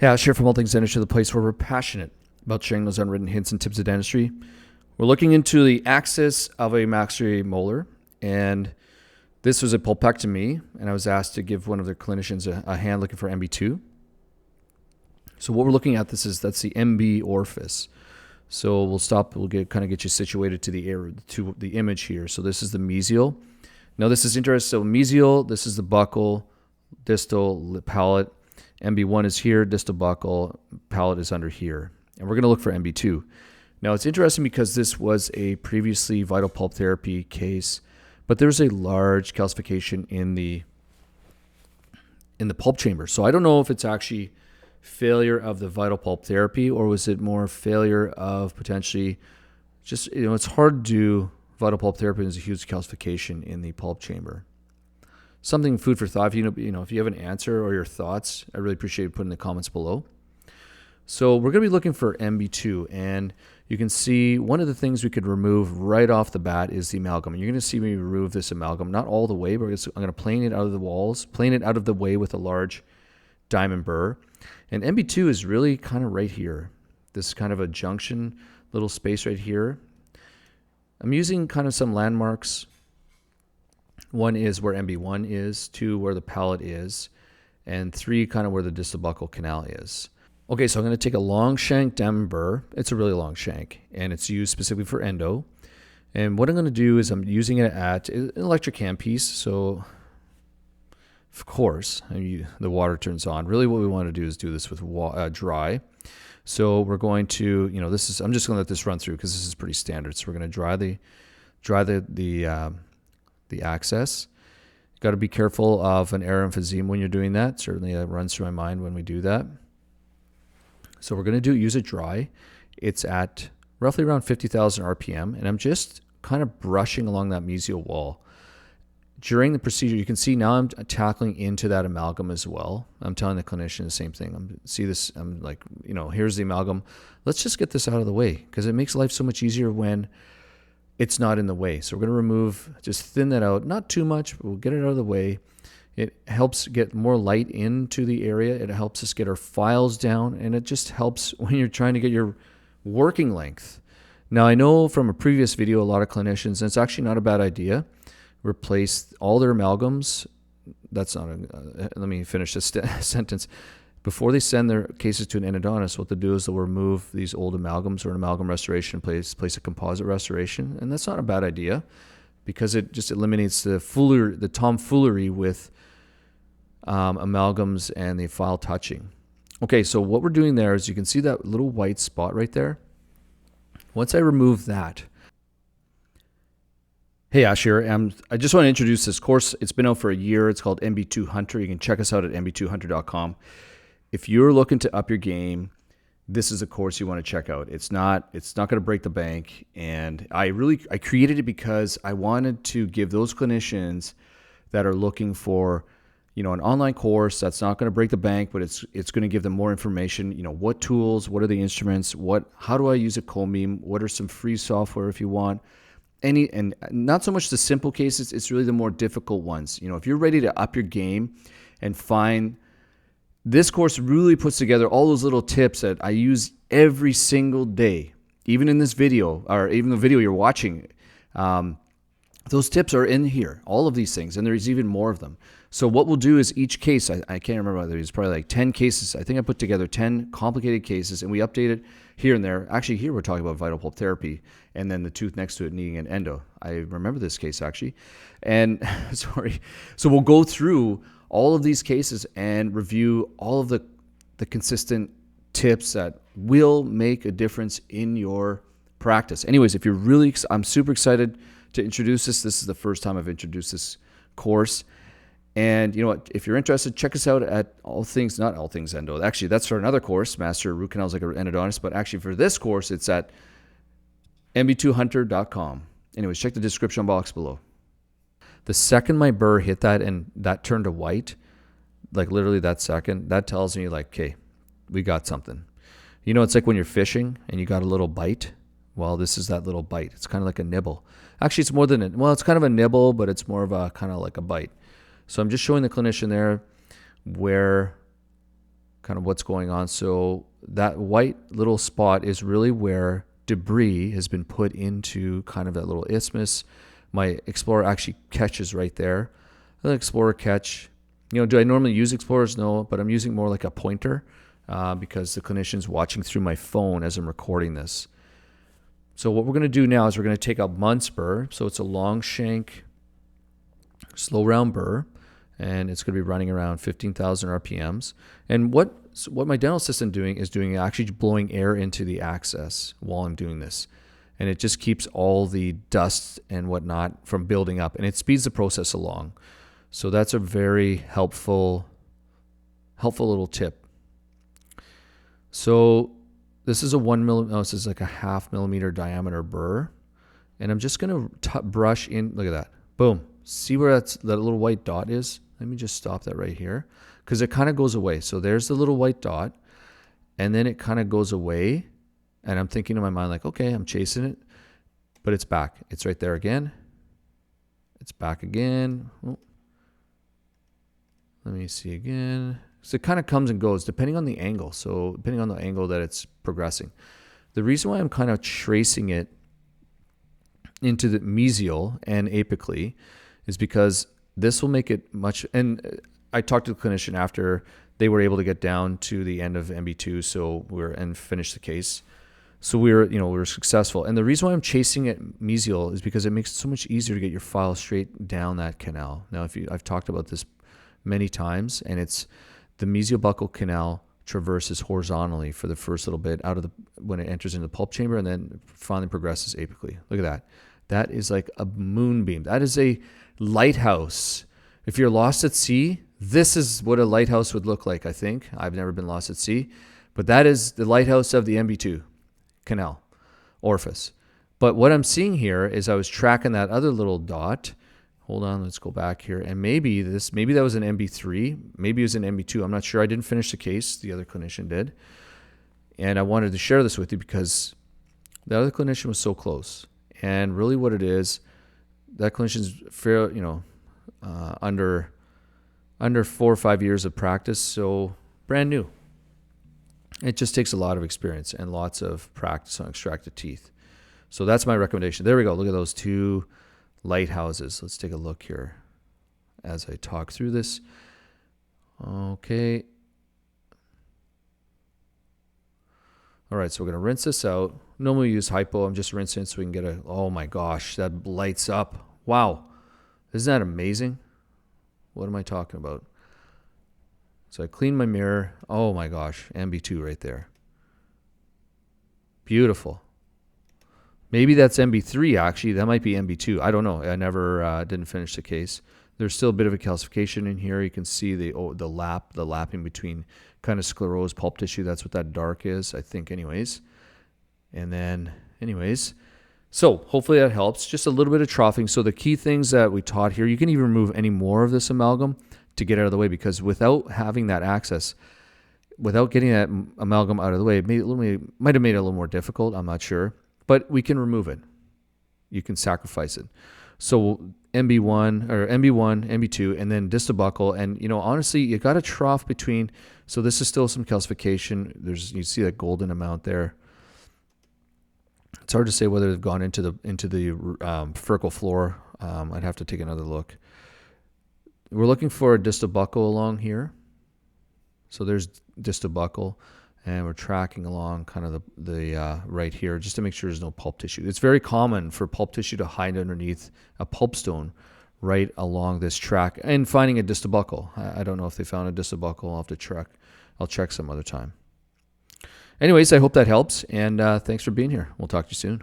Yeah, share from all things dentistry, the place where we're passionate about sharing those unwritten hints and tips of dentistry. We're looking into the axis of a maxillary molar, and this was a pulpectomy, and I was asked to give one of their clinicians a hand looking for MB2. So what we're looking at, that's the MB orifice. So we'll stop. We'll kind of get you situated to the image here. So this is the mesial. Now this is interesting. So mesial, this is the buccal, distal, palate. MB1 is here, distal buccal, palate is under here. And we're going to look for MB2. Now it's interesting because this was a previously vital pulp therapy case, but there's a large calcification in the pulp chamber. So I don't know if it's actually failure of the vital pulp therapy, or was it more failure of potentially just, it's hard to do vital pulp therapy. There's a huge calcification in the pulp chamber. Something food for thought. If you have an answer or your thoughts, I really appreciate you putting in the comments below. So we're going to be looking for MB2, and you can see one of the things we could remove right off the bat is the amalgam. And you're going to see me remove this amalgam, not all the way, but I'm going to plane it out of the walls, plane it out of the way with a large diamond burr. And MB2 is really kind of right here. This is kind of a junction, little space right here. I'm using kind of some landmarks. One is where MB1 is, 2 where the palate is, and 3 kind of where the distal buccal canal is. Okay, so I'm going to take a long shank diamond burr. It's a really long shank, and it's used specifically for endo. And what I'm going to do is I'm using it at an electric handpiece. So, of course, the water turns on. Really what we want to do is do this with dry. So we're going to, I'm just going to let this run through because this is pretty standard. So we're going to dry the access. Got to be careful of an air emphysema when you're doing that. Certainly that runs through my mind when we do that. So we're going to use it dry. It's at roughly around 50,000 RPM, and I'm just kind of brushing along that mesial wall. During the procedure, you can see now I'm tackling into that amalgam as well. I'm telling the clinician the same thing. I'm like, here's the amalgam. Let's just get this out of the way because it makes life so much easier when it's not in the way. So we're going to just thin that out, not too much, but we'll get it out of the way. It helps get more light into the area. It helps us get our files down, and it just helps when you're trying to get your working length. Now, I know from a previous video, a lot of clinicians, and it's actually not a bad idea, replace all their amalgams. Let me finish this sentence. Before they send their cases to an endodontist, what they'll do is they'll remove these old amalgams or an amalgam restoration, place a composite restoration. And that's not a bad idea because it just eliminates the tomfoolery with amalgams and the file touching. Okay, so what we're doing there is you can see that little white spot right there. Once I remove that, hey Asher, I just want to introduce this course. It's been out for a year. It's called MB2 Hunter. You can check us out at mb2hunter.com. If you're looking to up your game, this is a course you want to check out. It's not going to break the bank. And I created it because I wanted to give those clinicians that are looking for, an online course that's not going to break the bank, but it's going to give them more information. What tools, what are the instruments, how do I use a cone beam? What are some free software if you want? And not so much the simple cases, it's really the more difficult ones. If you're ready to up your game and find, this course really puts together all those little tips that I use every single day, even in this video, or even the video you're watching. Those tips are in here, all of these things, and there's even more of them. So what we'll do is each case, I can't remember whether it's probably like 10 cases. I think I put together 10 complicated cases, and we update it here and there. Actually, here we're talking about vital pulp therapy, and then the tooth next to it needing an endo. I remember this case, actually. And sorry. So we'll go through all of these cases and review all of the consistent tips that will make a difference in your practice. Anyways, I'm super excited to introduce this. This is the first time I've introduced this course. And you know what? If you're interested, check us out at not all things endo. Actually, that's for another course, Master Root Canals Like an Endodontist. But actually, for this course, it's at mb2hunter.com. Anyways, check the description box below. The second my burr hit that and that turned to white, like literally that second, that tells me like, okay, we got something. It's like when you're fishing and you got a little bite. Well, this is that little bite. It's kind of like a nibble. Actually, it's more than it's kind of a nibble, but it's more of a kind of like a bite. So I'm just showing the clinician there where kind of what's going on. So that white little spot is really where debris has been put into kind of that little isthmus. My Explorer actually catches right there. The Explorer catch, do I normally use Explorers? No, but I'm using more like a pointer because the clinician's watching through my phone as I'm recording this. So what we're going to do now is we're going to take a Muntz burr. So it's a long shank, slow round burr, and it's going to be running around 15,000 RPMs. And what my dental assistant is actually blowing air into the access while I'm doing this. And it just keeps all the dust and whatnot from building up, and it speeds the process along. So that's a very helpful little tip. So this is this is like a 0.5 millimeter diameter burr. And I'm just going to brush in. Look at that. Boom. See where that little white dot is? Let me just stop that right here because it kind of goes away. So there's the little white dot, and then it kind of goes away. And I'm thinking in my mind like, okay, I'm chasing it, but it's back. It's right there again. It's back again. Oh. Let me see again. So it kind of comes and goes depending on the angle. So depending on the angle that it's progressing. The reason why I'm kind of tracing it into the mesial and apically is because this will make it much, and I talked to the clinician after they were able to get down to the end of MB2 and finish the case. So we were successful. And the reason why I'm chasing it mesial is because it makes it so much easier to get your file straight down that canal. Now, I've talked about this many times, and it's the mesial buccal canal traverses horizontally for the first little bit when it enters into the pulp chamber, and then finally progresses apically. Look at that. That is like a moonbeam. That is a lighthouse. If you're lost at sea, this is what a lighthouse would look like, I think. I've never been lost at sea, but that is the lighthouse of the MB2 canal orifice. But what I'm seeing here is I was tracking that other little dot. Hold on, let's go back here. And maybe that was an MB3, maybe it was an MB2. I'm not sure. I didn't finish the case. The other clinician did. And I wanted to share this with you because the other clinician was so close. And really what it is, that clinician's fair, under 4 or 5 years of practice, so brand new. It just takes a lot of experience and lots of practice on extracted teeth. So that's my recommendation. There we go. Look at those two lighthouses. Let's take a look here as I talk through this. Okay. All right, so we're going to rinse this out. Normally we use hypo. I'm just rinsing it so we can get oh my gosh, that lights up. Wow. Isn't that amazing? What am I talking about? So I clean my mirror. Oh my gosh, MB2 right there. Beautiful. Maybe that's MB3 actually. That might be MB2. I don't know. I never didn't finish the case. There's still a bit of a calcification in here. You can see the lapping between kind of sclerosed pulp tissue. That's what that dark is, I think, anyways. And then, anyways, so hopefully that helps. Just a little bit of troughing. So the key things that we taught here, you can even remove any more of this amalgam to get out of the way, because without having that access, without getting that amalgam out of the way, it might have made it a little more difficult. I'm not sure, but we can remove it. You can sacrifice it. So MB1, MB2, and then distal buccal. And, honestly, you got to trough between. So this is still some calcification. You see that golden amount there. It's hard to say whether they've gone into the furcal floor. I'd have to take another look. We're looking for a distal buccal along here. So there's distal buccal, and we're tracking along kind of the right here just to make sure there's no pulp tissue. It's very common for pulp tissue to hide underneath a pulp stone right along this track, and finding a distal buccal. I don't know if they found a distal buccal. I'll have to check. I'll check some other time. Anyways, I hope that helps, and thanks for being here. We'll talk to you soon.